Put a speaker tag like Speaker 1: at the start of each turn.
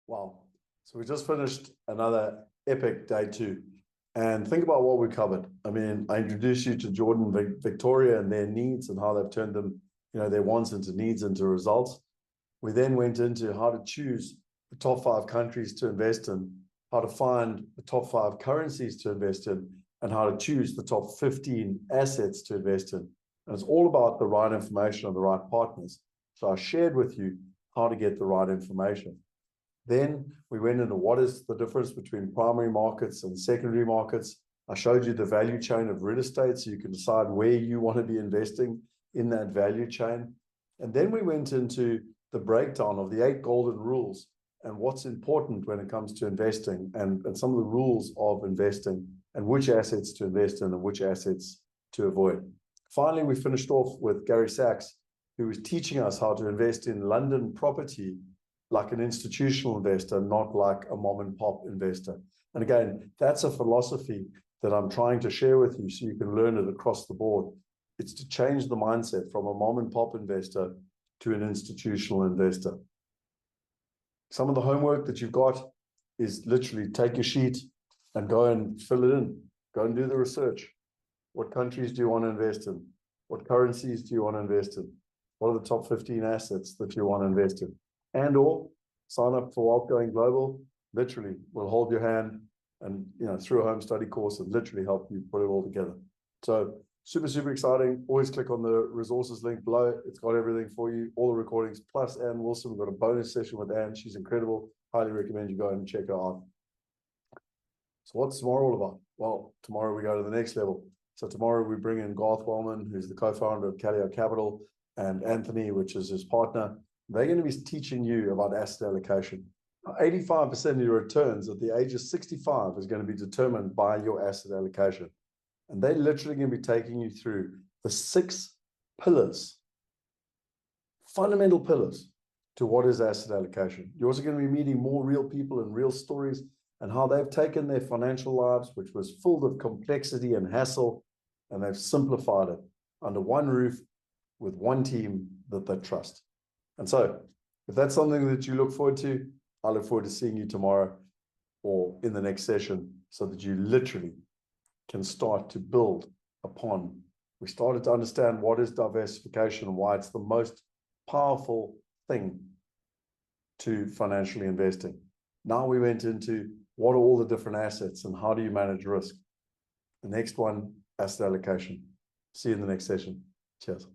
Speaker 1: Wow. So we just finished another epic day two. And think about what we covered. I mean, I introduced you to Jordan, Victoria, and their needs and how they've turned them, their wants into needs into results. We then went into how to choose the top 5 countries to invest in, how to find the top 5 currencies to invest in, and how to choose the top 15 assets to invest in. And it's all about the right information and the right partners. So I shared with you how to get the right information. Then we went into what is the difference between primary markets and secondary markets. I showed you the value chain of real estate so you can decide where you want to be investing in that value chain. And then we went into the breakdown of the 8 golden rules and what's important when it comes to investing and some of the rules of investing and which assets to invest in and which assets to avoid. Finally, we finished off with Gary Sachs, who was teaching us how to invest in London property like an institutional investor, not like a mom and pop investor. And again, that's a philosophy that I'm trying to share with you so you can learn it across the board. It's to change the mindset from a mom and pop investor to an institutional investor. Some of the homework that you've got is literally take your sheet and go and fill it in. Go and do the research. What countries do you want to invest in? What currencies do you want to invest in? What are the top 15 assets that you want to invest in? And or sign up for Wealth Going Global. Literally, we'll hold your hand and through a home study course and literally help you put it all together. So super, super exciting. Always click on the resources link below. It's got everything for you, all the recordings, plus Ann Wilson. We've got a bonus session with Ann. She's incredible. Highly recommend you go and check her out. So what's tomorrow all about? Well, tomorrow we go to the next level. So tomorrow we bring in Garth Wellman, who's the co-founder of Callio Capital, and Anthony, which is his partner. They're going to be teaching you about asset allocation. 85% of your returns at the age of 65 is going to be determined by your asset allocation. And they're literally going to be taking you through the 6 pillars, fundamental pillars to what is asset allocation. You're also going to be meeting more real people and real stories and how they've taken their financial lives, which was full of complexity and hassle, and they've simplified it under one roof with one team that they trust. And so if that's something that you look forward to, I look forward to seeing you tomorrow or in the next session so that you literally can start to build upon. We started to understand what is diversification and why it's the most powerful thing to financially investing. Now we went into what are all the different assets and how do you manage risk. The next one, asset allocation. See you in the next session. Cheers.